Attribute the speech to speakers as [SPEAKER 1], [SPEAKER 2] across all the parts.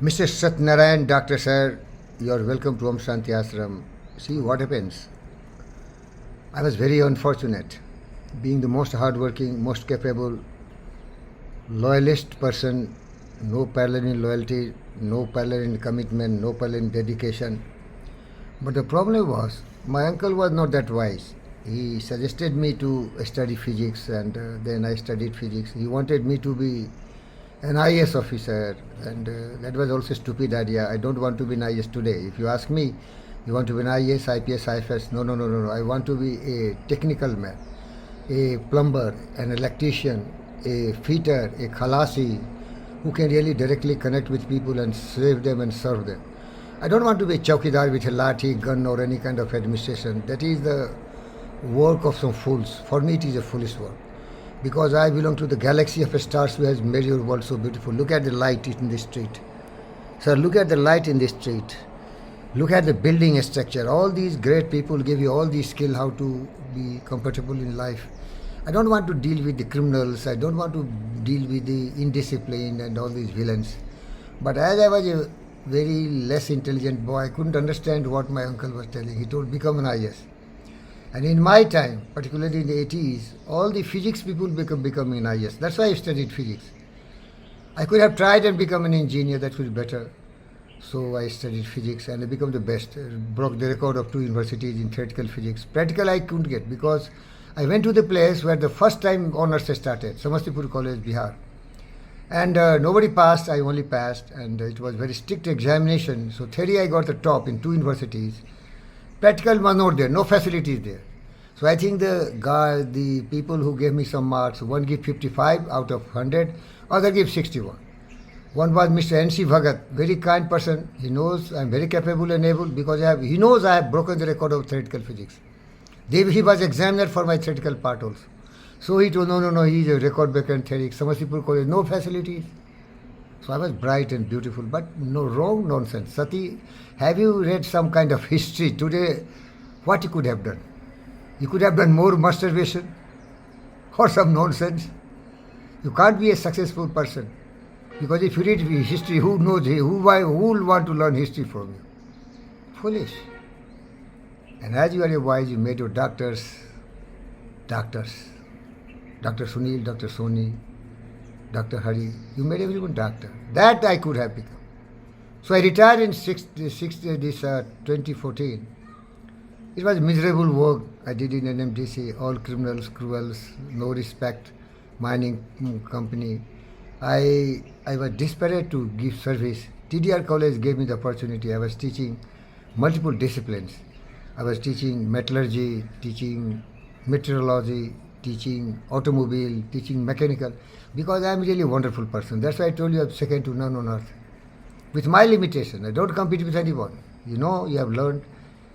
[SPEAKER 1] Mr. Satnarayan, Doctor Sir, you are welcome to Om Shanti Ashram. See what happens. I was very unfortunate, being the most hardworking, most capable, loyalist person, no parallel in loyalty, no parallel in commitment, no parallel in dedication. But the problem was, my uncle was not that wise. He suggested me to study physics, and then I studied physics. He wanted me to be an IAS officer, and that was also a stupid idea. I don't want to be an IAS today. If you ask me, you want to be an IAS, IPS, IFS? No, no, no, no, no. I want to be a technical man, a plumber, an electrician, a fitter, a khalasi, who can really directly connect with people and save them and serve them. I don't want to be a chowkidar with a lathi, gun, or any kind of administration. That is the work of some fools. For me, it is a foolish work. Because I belong to the galaxy of stars who has made your world so beautiful. Look at the light in the street. Sir, look at the light in the street. Look at the building structure. All these great people give you all the skill how to be comfortable in life. I don't want to deal with the criminals. I don't want to deal with the indisciplined and all these villains. But as I was a very less intelligent boy, I couldn't understand what my uncle was telling. He told, become an IS. And in my time, particularly in the 80s, all the physics people becoming IS. That's why I studied physics. I could have tried and become an engineer, that would be better. So I studied physics and I became the best. Broke the record of 2 universities in theoretical physics. Practical I couldn't get because I went to the place where the first time honors started, Samastipur College, Bihar. And nobody passed, I only passed, and it was very strict examination. So theory I got the top in 2 universities. Practical was not there, no facilities there. So I think the people who gave me some marks, one give 55 out of 100, other give 61. One was Mr. N.C. Bhagat, very kind person. He knows I am very capable and able because he knows I have broken the record of theoretical physics. He was examiner for my theoretical part also. So he told, no, he is a record breaker in theory. Samastipur College, no facilities. So I was bright and beautiful, but no wrong nonsense. Sati, have you read some kind of history today? What you could have done? You could have done more masturbation or some nonsense. You can't be a successful person because if you read history, who knows who will want to learn history from you? Foolish. And as you are a wise, you made your doctors. Dr. Sunil, Dr. Soni, Dr. Hari, you made everyone doctor. That I could have become. So I retired in 2014. It was miserable work I did in NMDC, all criminals, cruels, no respect, mining company. I was desperate to give service. TDR College gave me the opportunity. I was teaching multiple disciplines. I was teaching metallurgy, teaching meteorology, teaching automobile, teaching mechanical, because I am really a wonderful person. That's why I told you I'm second to none on earth. With my limitation, I don't compete with anyone. You know, you have learned.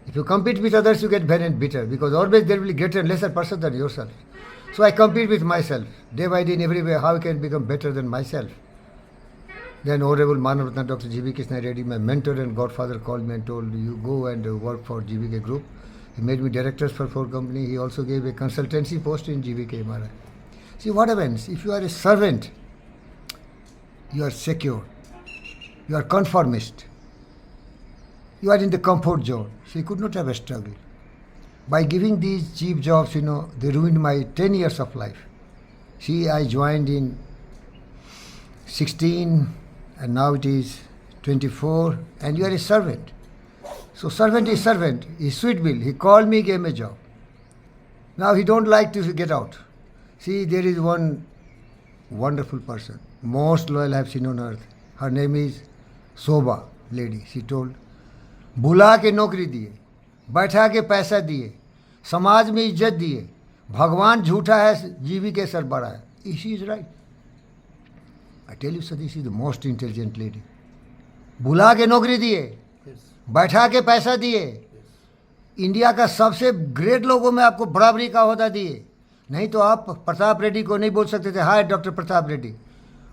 [SPEAKER 1] If you compete with others, you get very bitter, because always there will be greater and lesser person than yourself. So I compete with myself, day by day in every way, how I can become better than myself. Then Honorable Manavatna Dr. G.V. Krishna Reddy, my mentor and godfather, called me and told, you go and work for GVK Group. He made me director for 4 companies. He also gave a consultancy post in GVK Maharaj. See what happens, if you are a servant, you are secure, you are conformist, you are in the comfort zone. So you could not have a struggle. By giving these cheap jobs, they ruined my 10 years of life. See, I joined in 16 and now it is 24 and you are a servant. So servant is servant. He's sweet bill. He called me, gave me a job. Now he don't like to get out. See, there is one wonderful person, most loyal I have seen on earth. Her name is Soba lady. She told, बुला के नौकरी दिए, बैठा के पैसा दिए, समाज में इज्जत दिए, भगवान झूठा है, जीवी के सर बड़ा है. She is right. I tell you, Sati, she is the most intelligent lady. बुला के नौकरी दिए, बैठा के पैसा दिए, इंडिया का सबसे ग्रेट लोगों में आपको बराबरी का ओहदा दिए. नहीं तो आप प्रताप रेड्डी को नहीं बोल सकते थे हाय डॉक्टर प्रताप रेड्डी.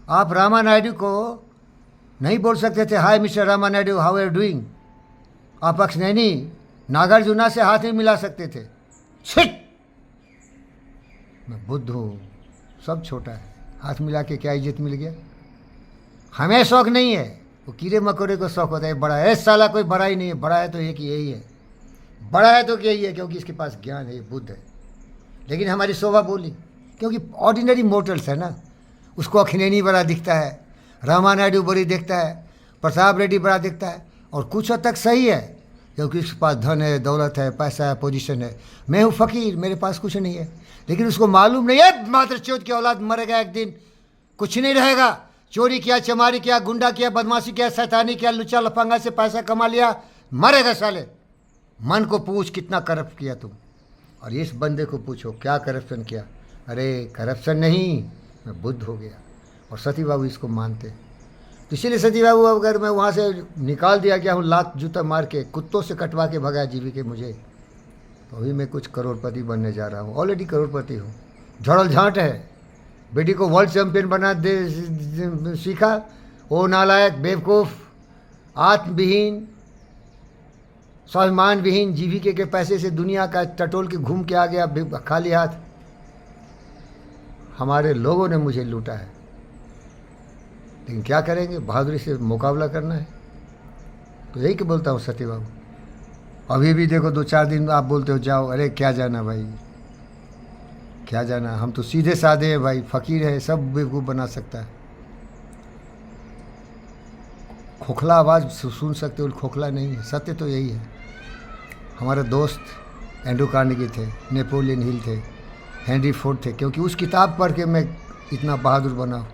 [SPEAKER 1] आप रामा नायडू को नहीं बोल सकते थे hi Mr Rama Naidu, how are doing. आप अक्सनैनी नागार्जुना से हाथ नहीं मिला सकते थे. छिट, मैं बुद्ध हूँ, सब छोटा है. हाथ मिला के क्या इज्जत मिल गया? हमें शौक नहीं है. वो कीड़े मकोड़े को शौक होता है बड़ा है, साला कोई बड़ा ही नहीं है, बड़ा है तो एक यही है, बड़ा है तो यही है क्योंकि इसके पास ज्ञान है, बुद्ध है। लेकिन हमारी शोभा बोली, क्योंकि ऑर्डिनरी मोटल्स है ना, उसको अखिलेनी बड़ा दिखता है, रामा नायडू बड़ी दिखता है, प्रताप रेड्डी बड़ा दिखता है, और कुछ हद तक सही है क्योंकि उसके पास धन है, दौलत है, पैसा है, पोजीशन है। मैं हूँ फ़कीर, मेरे पास कुछ नहीं है, लेकिन उसको मालूम नहीं है मातृचोद की औलाद मरेगा एक दिन, कुछ नहीं रहेगा। चोरी किया, चमारी किया, गुंडा किया, बदमाशी किया, शैतानी किया, लुच्चा लफंगा से पैसा कमा लिया, मरेगा साले। मन को पूछ कितना करप्ट किया तुम, और इस बंदे को पूछो क्या करप्शन किया। अरे करप्शन नहीं, मैं बुद्ध हो गया। और सती बाबू इसको मानते, तो इसीलिए सती बाबू अगर मैं वहाँ से निकाल दिया गया हूँ लात जूता मार के, कुत्तों से कटवा के भगाया जीवी के मुझे, तो अभी मैं कुछ करोड़पति बनने जा रहा हूँ, ऑलरेडी करोड़पति हूँ। झड़ल झाँट है, बेटी को वर्ल्ड चैंपियन बना दे सीखा, ओ नालायक, बेवकूफ़, आत्मविहीन, स्वाभिमान विहीन, जीविके के पैसे से दुनिया का टटोल के घूम के आ गया खाली हाथ। हमारे लोगों ने मुझे लूटा है, लेकिन क्या करेंगे, बहादुरी से मुकाबला करना है। तो यही कि बोलता हूँ सती बाबू, अभी भी देखो 2-4 दिन आप बोलते हो जाओ, अरे क्या जाना भाई, क्या जाना, हम तो सीधे साधे हैं भाई, फ़कीर है, सब बेवकूफ़ बना सकता है। खोखला आवाज़ सुन सकते हो, खोखला नहीं है, सत्य तो यही है। हमारे दोस्त एंड्रू कार्नेगी थे, नेपोलियन हिल थे, हेनरी फोर्ड थे, क्योंकि उस किताब पढ़ के मैं इतना बहादुर बना।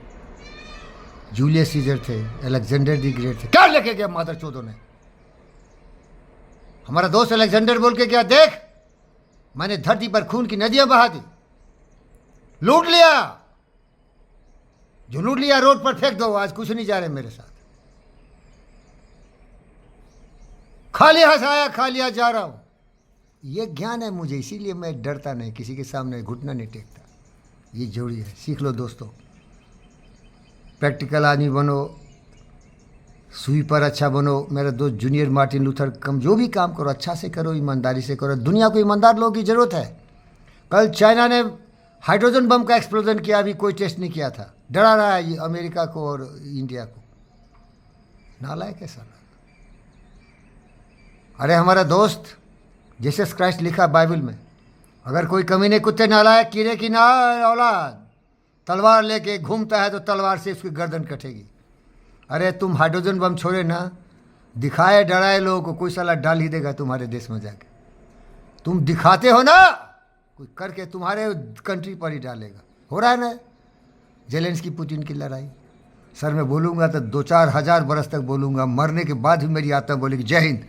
[SPEAKER 1] जूलियस सीजर थे, अलेक्जेंडर दी ग्रेट थे। क्या लेके गया मादर चौधों ने, हमारा दोस्त अलेक्जेंडर बोल के गया, देख मैंने धरती पर खून की नदियां बहा दी, लूट लिया, जो लूट लिया रोड पर फेंक दो, आज कुछ नहीं जा रहे मेरे साथ, खाली हाथ आया खाली हाथ जा रहा हूं। ये ज्ञान है मुझे, इसीलिए मैं डरता नहीं, किसी के सामने घुटना नहीं टेकता। ये जरूरी है, सीख लो दोस्तों। प्रैक्टिकल आदमी बनो, सुई पर अच्छा बनो। मेरा दोस्त जूनियर मार्टिन लूथर, कम जो भी काम करो अच्छा से करो, ईमानदारी से करो। दुनिया को ईमानदार लोगों की ज़रूरत है। कल चाइना ने हाइड्रोजन बम का एक्सप्लोजन किया, अभी कोई टेस्ट नहीं किया था, डरा रहा है ये अमेरिका को और इंडिया को। नालायक है साला। अरे हमारा दोस्त जीसस क्राइस्ट लिखा बाइबल में, अगर कोई कमीने कुत्ते नालायक कीड़े की ना औलाद तलवार लेके घूमता है तो तलवार से उसकी गर्दन कटेगी। अरे तुम हाइड्रोजन बम छोड़े ना, दिखाए डराए लोगों को, कोई साला डाल ही देगा तुम्हारे देश में जाके। तुम दिखाते हो ना, कोई करके तुम्हारे कंट्री पर ही डालेगा। हो रहा है ना जेलेंस्की पुतिन की लड़ाई। सर मैं बोलूँगा तो 2-4 हज़ार बरस तक बोलूँगा, मरने के बाद भी मेरी आत्मा बोलेगी जय हिंद।